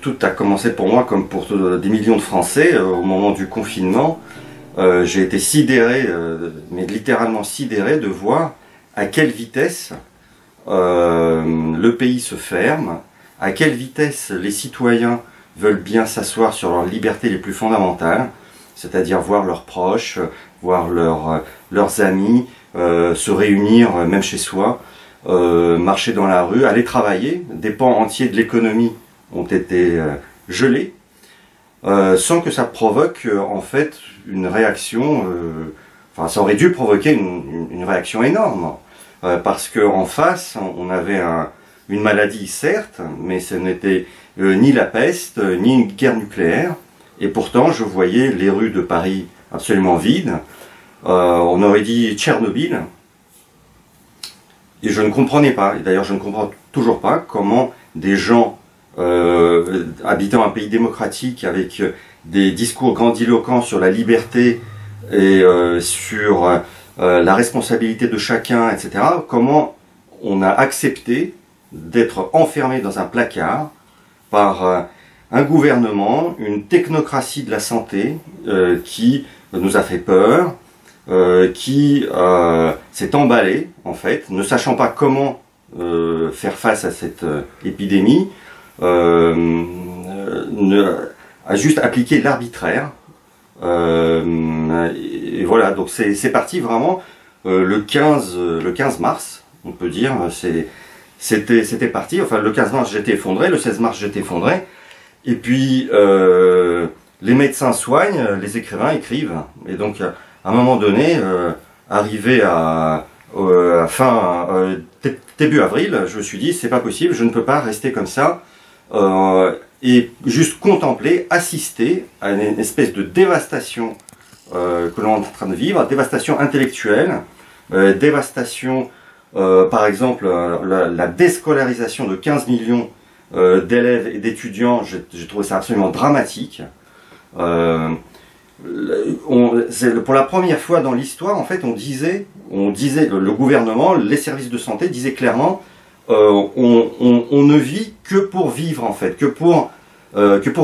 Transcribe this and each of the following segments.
tout a commencé pour moi, comme pour des millions de Français, au moment du confinement. J'ai été sidéré, mais littéralement sidéré, de voir à quelle vitesse le pays se ferme, à quelle vitesse les citoyens veulent bien s'asseoir sur leurs libertés les plus fondamentales, c'est-à-dire voir leurs proches, voir leurs amis, se réunir même chez soi, marcher dans la rue, aller travailler. Des pans entiers de l'économie ont été gelés, sans que ça provoque en fait une réaction, enfin ça aurait dû provoquer une réaction énorme, parce qu'en face on avait une maladie certes, mais ce n'était ni la peste, ni une guerre nucléaire, et pourtant je voyais les rues de Paris absolument vides, on aurait dit Tchernobyl, et je ne comprenais pas, et d'ailleurs je ne comprends toujours pas comment des gens habitant un pays démocratique avec des discours grandiloquents sur la liberté et sur la responsabilité de chacun, etc., comment on a accepté d'être enfermé dans un placard par un gouvernement, une technocratie de la santé qui nous a fait peur, qui s'est emballé en fait, ne sachant pas comment faire face à cette épidémie, a juste appliqué l'arbitraire, et voilà, donc c'est parti vraiment le 15 mars, on peut dire, c'était parti, enfin le 15 mars j'étais effondré, le 16 mars j'étais effondré, et puis les médecins soignent, les écrivains écrivent, et donc à un moment donné, arrivé à début avril, je me suis dit c'est pas possible, je ne peux pas rester comme ça, et juste contempler, assister à une espèce de dévastation que l'on est en train de vivre, dévastation intellectuelle, dévastation, par exemple, la déscolarisation de 15 millions d'élèves et d'étudiants. J'ai trouvé ça absolument dramatique. Pour la première fois dans l'histoire, en fait, on disait, le gouvernement, les services de santé disaient clairement, on ne vit que pour vivre, en fait, que pour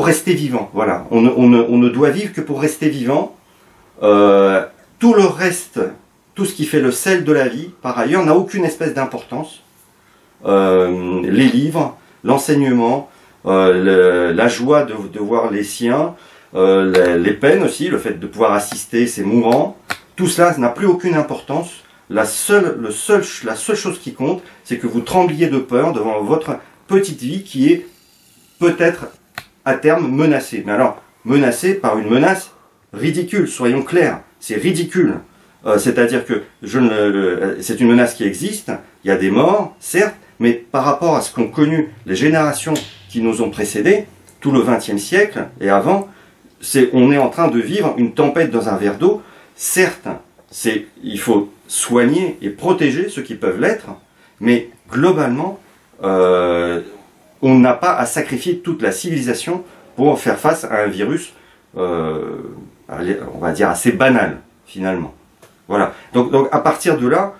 rester vivant. Voilà, on ne doit vivre que pour rester vivant. Tout le reste, tout ce qui fait le sel de la vie, par ailleurs, n'a aucune espèce d'importance. Les livres, l'enseignement, la joie de voir les siens, les peines aussi, le fait de pouvoir assister ces mourants, tout cela n'a plus aucune importance. La seule chose qui compte, c'est que vous trembliez de peur devant votre petite vie qui est peut-être à terme menacée. Mais alors, menacée par une menace ridicule, soyons clairs, c'est ridicule. C'est-à-dire que c'est une menace qui existe, il y a des morts, certes, mais par rapport à ce qu'ont connu les générations qui nous ont précédés, tout le XXe siècle et avant, on est en train de vivre une tempête dans un verre d'eau. Certes, il faut soigner et protéger ceux qui peuvent l'être, mais globalement, on n'a pas à sacrifier toute la civilisation pour faire face à un virus, on va dire, assez banal, finalement. Voilà. Donc à partir de là,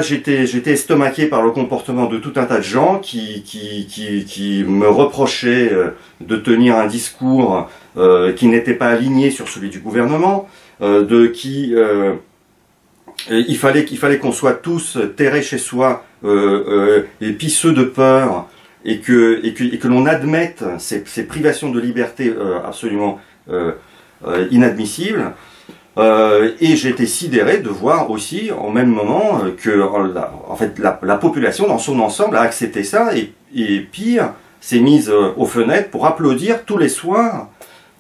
j'étais estomaqué par le comportement de tout un tas de gens qui me reprochaient de tenir un discours qui n'était pas aligné sur celui du gouvernement, il fallait qu'on soit tous terrés chez soi, et pisseux de peur, et que l'on admette ces privations de liberté absolument inadmissibles. Et j'ai été sidéré de voir aussi, en même moment, que en fait, la population dans son ensemble a accepté ça, et pire, s'est mise aux fenêtres pour applaudir tous les soirs.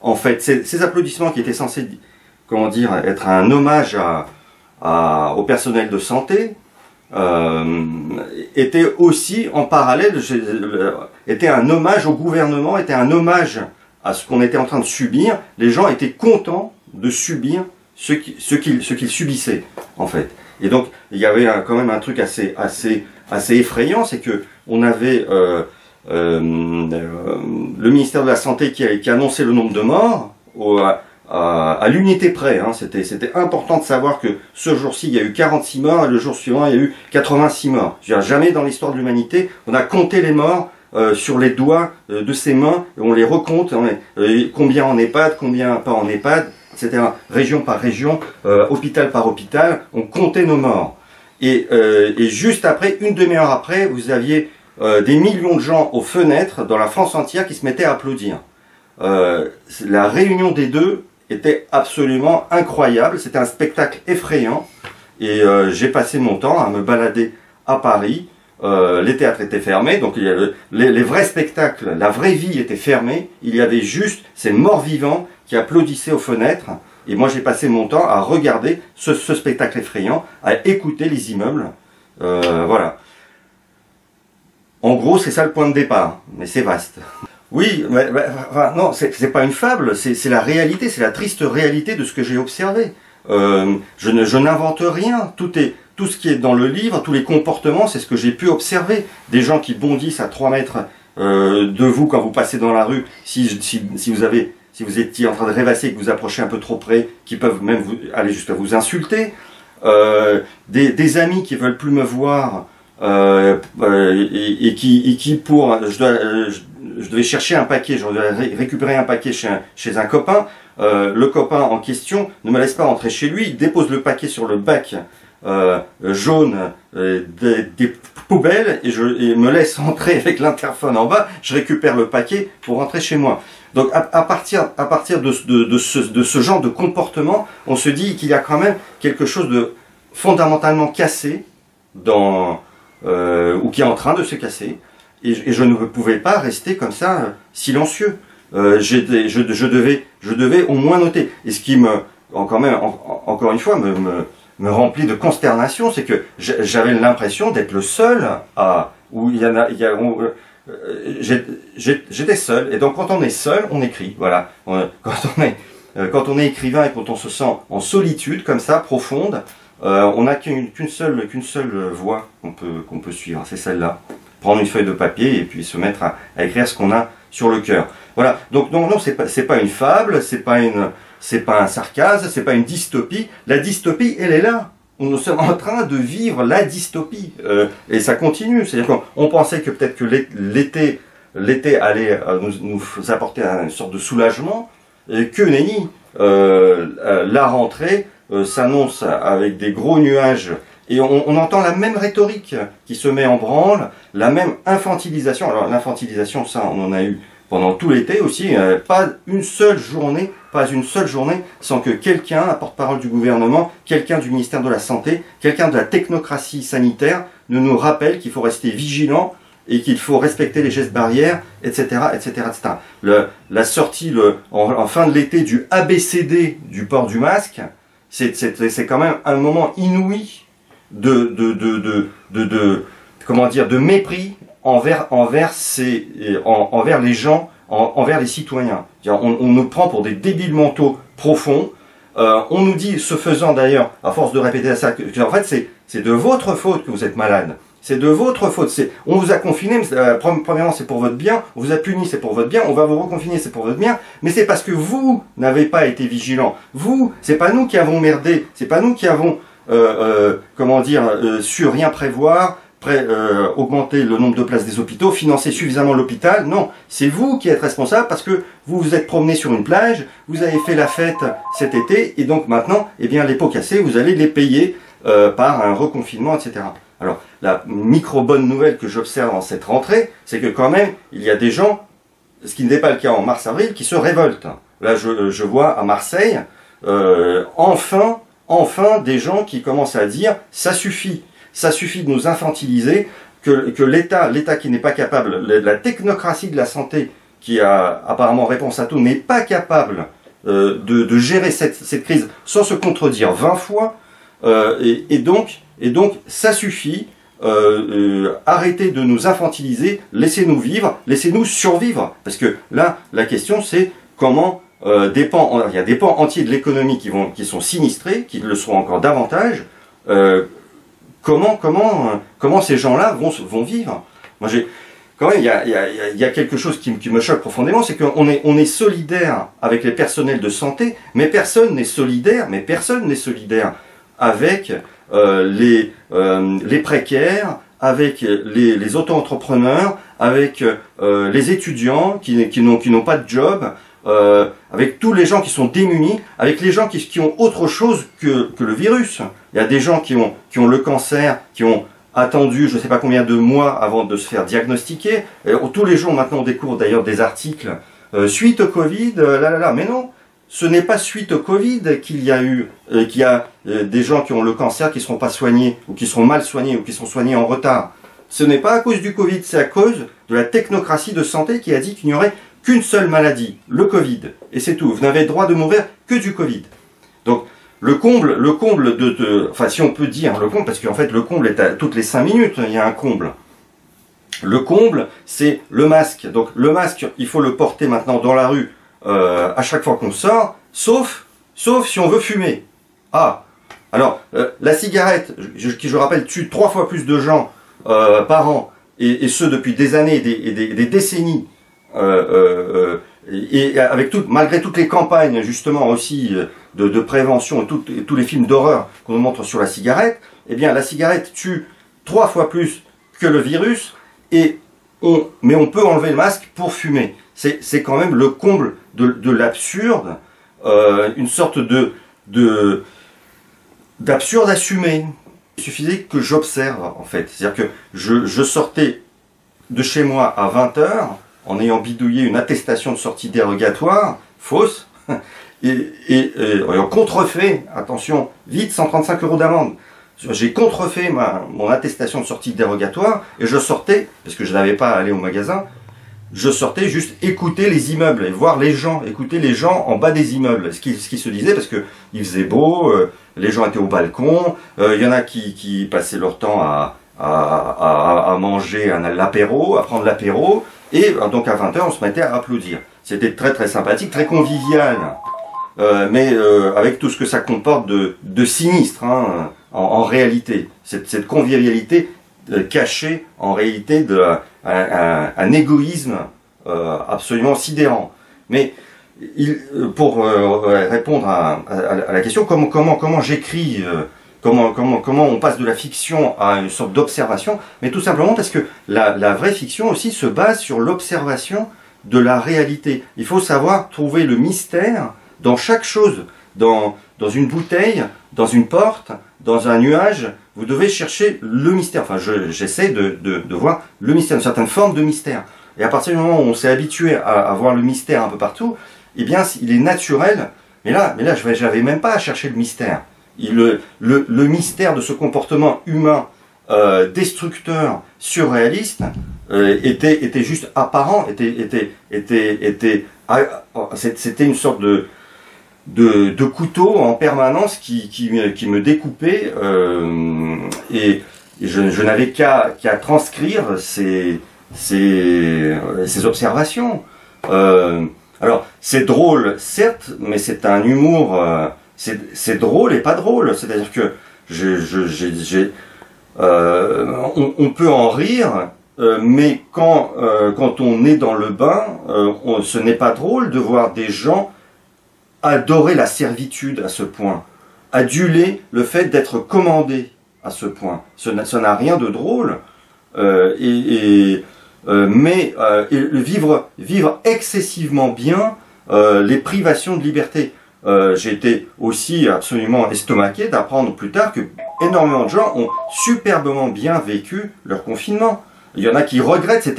En fait, ces applaudissements qui étaient censés, comment dire, être un hommage au personnel de santé, étaient aussi en parallèle, étaient un hommage au gouvernement, étaient un hommage à ce qu'on était en train de subir. Les gens étaient contents de subir ce qu'ils subissaient, en fait. Et donc, il y avait quand même un truc assez effrayant, c'est que on avait le ministère de la Santé qui annonçait le nombre de morts à l'unité près. Hein. C'était important de savoir que ce jour-ci, il y a eu 46 morts, et le jour suivant, il y a eu 86 morts. Jamais dans l'histoire de l'humanité, on a compté les morts sur les doigts de ses mains, on les recompte, combien en EHPAD, combien pas en EHPAD, etc. Région par région, hôpital par hôpital, on comptait nos morts. Et juste après, une demi-heure après, vous aviez des millions de gens aux fenêtres dans la France entière qui se mettaient à applaudir. La réunion des deux était absolument incroyable, c'était un spectacle effrayant, et j'ai passé mon temps à me balader à Paris. Les théâtres étaient fermés, donc les vrais spectacles, la vraie vie était fermée, il y avait juste ces morts vivants qui applaudissaient aux fenêtres, et moi j'ai passé mon temps à regarder ce spectacle effrayant, à écouter les immeubles, voilà. En gros, c'est ça le point de départ, mais c'est vaste. Oui, mais non, c'est pas une fable, c'est la réalité, c'est la triste réalité de ce que j'ai observé. Je n'invente rien, tout ce qui est dans le livre, tous les comportements, c'est ce que j'ai pu observer. Des gens qui bondissent à 3 mètres de vous quand vous passez dans la rue, si vous étiez en train de rêvasser et que vous approchez un peu trop près, qui peuvent même aller jusqu'à vous insulter. Des amis qui veulent plus me voir et qui pour je devais chercher un paquet, je devais récupérer un paquet chez un copain. Le copain en question ne me laisse pas rentrer chez lui, il dépose le paquet sur le bac jaune des poubelles et me laisse rentrer avec l'interphone en bas. Je récupère le paquet pour rentrer chez moi. Donc à partir de ce genre de comportement, on se dit qu'il y a quand même quelque chose de fondamentalement cassé ou qui est en train de se casser. Et je ne pouvais pas rester comme ça silencieux. Je devais au moins noter. Et ce qui encore une fois, me remplit de consternation, c'est que j'avais l'impression d'être le seul j'étais seul. Et donc quand on est seul, on écrit. Voilà. Quand on est écrivain et quand on se sent en solitude comme ça, profonde, on n'a qu'une seule voie qu'on peut suivre. C'est celle-là. Prendre une feuille de papier et puis se mettre à écrire ce qu'on a sur le cœur. Voilà. Donc non, c'est pas une fable, c'est pas un sarcasme, c'est pas une dystopie. La dystopie, elle est là. Nous sommes en train de vivre la dystopie. Et ça continue. C'est-à-dire qu'on pensait que peut-être que l'été allait nous apporter une sorte de soulagement. Et que nenni. La rentrée s'annonce avec des gros nuages. Et on entend la même rhétorique qui se met en branle, la même infantilisation. Alors l'infantilisation, ça, on en a eu pendant tout l'été aussi. Pas une seule journée sans que quelqu'un, un porte-parole du gouvernement, quelqu'un du ministère de la Santé, quelqu'un de la technocratie sanitaire, ne nous rappelle qu'il faut rester vigilant et qu'il faut respecter les gestes barrières, etc., etc., etc. La sortie en fin de l'été du ABCD du port du masque, c'est quand même un moment inouï de mépris envers les gens, envers les citoyens. On nous prend pour des débiles mentaux profonds. On nous dit, ce faisant d'ailleurs, à force de répéter ça, que en fait c'est de votre faute que vous êtes malade. C'est de votre faute. On vous a confiné, premièrement c'est pour votre bien, on vous a puni, c'est pour votre bien, on va vous reconfiner, c'est pour votre bien, mais c'est parce que vous n'avez pas été vigilants. Vous, c'est pas nous qui avons merdé, c'est pas nous qui avons su rien prévoir, augmenter le nombre de places des hôpitaux, financer suffisamment l'hôpital. Non, c'est vous qui êtes responsable parce que vous vous êtes promené sur une plage, vous avez fait la fête cet été, et donc maintenant, eh bien, les pots cassés, vous allez les payer par un reconfinement, etc. Alors, la micro-bonne nouvelle que j'observe en cette rentrée, c'est que quand même, il y a des gens, ce qui n'était pas le cas en mars-avril, qui se révoltent. Là, je vois à Marseille, enfin des gens qui commencent à dire « ça suffit de nous infantiliser, que l'État qui n'est pas capable, la technocratie de la santé qui a apparemment réponse à tout, n'est pas capable de gérer cette crise sans se contredire 20 fois, et donc ça suffit, arrêtez de nous infantiliser, laissez-nous vivre, laissez-nous survivre. » Parce que là, la question c'est comment il y a des pans entiers de l'économie qui sont sinistrés, qui le seront encore davantage. Comment ces gens-là vont vivre? Moi, quand même, il y a quelque chose qui me choque profondément, c'est qu'on est solidaire avec les personnels de santé, mais personne n'est solidaire avec les précaires, avec les auto-entrepreneurs, avec les étudiants qui n'ont pas de job, avec tous les gens qui sont démunis, avec les gens qui ont autre chose que le virus. Il y a des gens qui ont le cancer, qui ont attendu je ne sais pas combien de mois avant de se faire diagnostiquer. Et tous les jours maintenant on découvre d'ailleurs des articles suite au Covid, mais non, ce n'est pas suite au Covid qu'il y a des gens qui ont le cancer qui ne seront pas soignés, ou qui seront mal soignés, ou qui sont soignés en retard. Ce n'est pas à cause du Covid, c'est à cause de la technocratie de santé qui a dit qu'il n'y aurait qu'une seule maladie, le Covid. Et c'est tout, vous n'avez le droit de mourir que du Covid. Donc, le comble enfin si on peut dire le comble, parce qu'en fait le comble est à toutes les 5 minutes, il y a un comble. Le comble, c'est le masque. Donc le masque, il faut le porter maintenant dans la rue à chaque fois qu'on sort, sauf si on veut fumer. Ah, alors la cigarette, qui je rappelle tue 3 fois plus de gens par an, et ce depuis des années et des décennies, et avec malgré toutes les campagnes justement aussi de prévention et tous les films d'horreur qu'on nous montre sur la cigarette, eh bien la cigarette tue 3 fois plus que le virus, mais on peut enlever le masque pour fumer. C'est quand même le comble de l'absurde, une sorte d'absurde assumé. Il suffisait que j'observe en fait, c'est-à-dire que je sortais de chez moi à 20 h en ayant bidouillé une attestation de sortie dérogatoire, fausse, et en contrefait, attention, vite, 135 € d'amende. J'ai contrefait mon attestation de sortie dérogatoire, et je sortais, parce que je n'avais pas à aller au magasin, je sortais juste écouter les immeubles, et voir les gens, écouter les gens en bas des immeubles, ce qui se disait, parce que il faisait beau, les gens étaient au balcon, il y en a qui passaient leur temps à manger l'apéro, à prendre l'apéro, et donc à 20 h on se mettait à applaudir. C'était très très sympathique, très convivial, mais avec tout ce que ça comporte de sinistre, hein, en réalité. Cette convivialité cachée en réalité un égoïsme absolument sidérant. Mais pour répondre à la question, comment j'écris, comment on passe de la fiction à une sorte d'observation, mais tout simplement parce que la vraie fiction aussi se base sur l'observation de la réalité. Il faut savoir trouver le mystère dans chaque chose, dans une bouteille, dans une porte, dans un nuage. Vous devez chercher le mystère. Enfin, j'essaie de voir le mystère, une certaine forme de mystère. Et à partir du moment où on s'est habitué à voir le mystère un peu partout, eh bien, il est naturel. Mais là, j'avais même pas à chercher le mystère. Le mystère de ce comportement humain destructeur, surréaliste, était juste apparent, c'était une sorte de couteau en permanence qui me découpait, et je n'avais qu'à transcrire ces observations. Alors c'est drôle certes, mais c'est un humour, c'est drôle et pas drôle, c'est-à-dire que on peut en rire, mais quand on est dans le bain, ce n'est pas drôle de voir des gens adorer la servitude à ce point, aduler le fait d'être commandé à ce point. Ça n'a rien de drôle, mais vivre excessivement bien les privations de liberté. J'ai été aussi absolument estomaqué d'apprendre plus tard que énormément de gens ont superbement bien vécu leur confinement. Il y en a qui regrettent,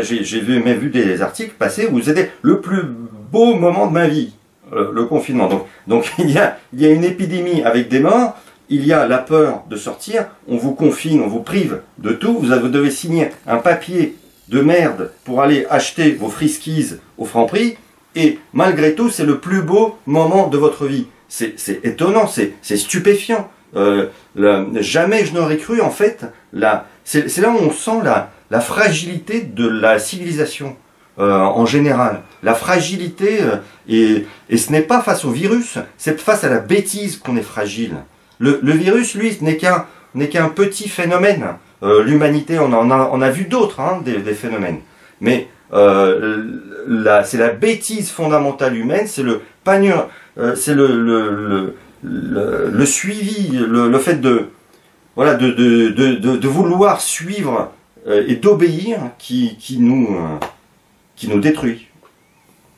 j'ai même vu des articles passer où c'était le plus beau moment de ma vie, le confinement. Donc il y a une épidémie avec des morts, il y a la peur de sortir, on vous confine, on vous prive de tout, vous devez signer un papier de merde pour aller acheter vos friskies au Franprix, et malgré tout c'est le plus beau moment de votre vie. C'est étonnant, c'est stupéfiant. Jamais je n'aurais cru en fait, c'est là où on sent la fragilité de la civilisation en général. La fragilité, et ce n'est pas face au virus, c'est face à la bêtise qu'on est fragile. Le virus, lui, n'est qu'un petit phénomène. L'humanité, on a vu d'autres, hein, des phénomènes. Mais c'est la bêtise fondamentale humaine, c'est le suivi, le fait voilà, de vouloir suivre et d'obéir qui nous détruit.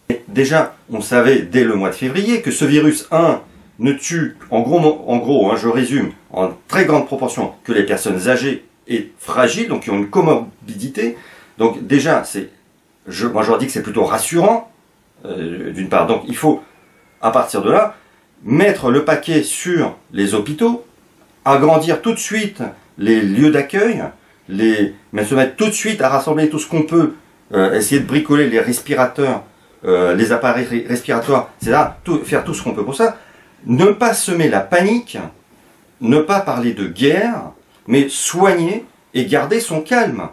Et déjà, on savait dès le mois de février que ce virus, ne tue, en gros, je résume, en très grande proportion, que les personnes âgées et fragiles, donc qui ont une comorbidité. Donc déjà, moi je leur dis que c'est plutôt rassurant, d'une part. Donc il faut, à partir de là, mettre le paquet sur les hôpitaux, agrandir tout de suite les lieux d'accueil, mais se mettre tout de suite à rassembler tout ce qu'on peut, essayer de bricoler les respirateurs, les appareils respiratoires, c'est-à-dire faire tout ce qu'on peut pour ça. Ne pas semer la panique, ne pas parler de guerre, mais soigner et garder son calme.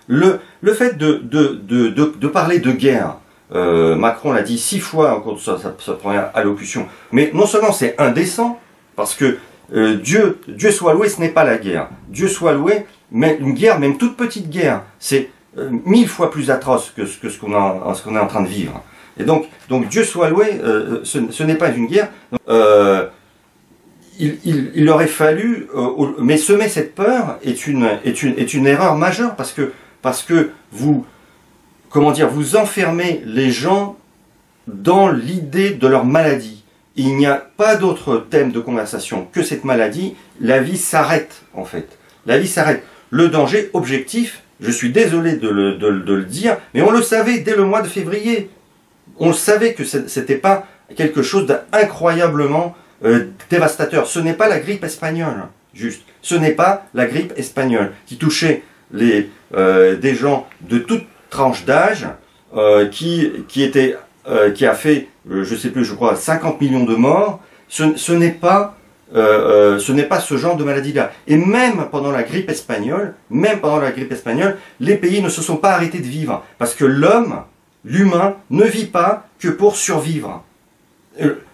Le fait de parler de guerre, Macron l'a dit 6 fois au cours de sa première allocution, mais non seulement c'est indécent, parce que Dieu soit loué, ce n'est pas la guerre. Dieu soit loué, mais une guerre, même toute petite guerre, c'est 1000 fois plus atroce que ce qu'on est en train de vivre. Et donc Dieu soit loué, ce n'est pas une guerre. Il aurait fallu, mais semer cette peur est une erreur majeure, parce que vous enfermez les gens dans l'idée de leur maladie. Il n'y a pas d'autre thème de conversation que cette maladie. La vie s'arrête, en fait. La vie s'arrête. Le danger objectif, je suis désolé de le dire, mais on le savait dès le mois de février. On savait que c'était pas quelque chose d'incroyablement dévastateur. Ce n'est pas la grippe espagnole, juste. Ce n'est pas la grippe espagnole qui touchait des gens de toute tranche d'âge, qui a fait, je sais plus, je crois, 50 millions de morts. Ce n'est pas ce genre de maladie-là. Et même pendant la grippe espagnole, les pays ne se sont pas arrêtés de vivre, parce que l'humain ne vit pas que pour survivre.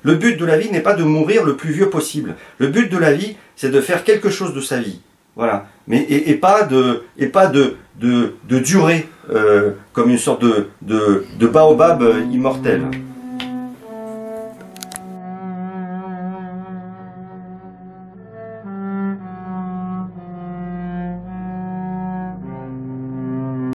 Le but de la vie n'est pas de mourir le plus vieux possible. Le but de la vie, c'est de faire quelque chose de sa vie. Voilà. Mais et pas de durer comme une sorte de baobab immortel.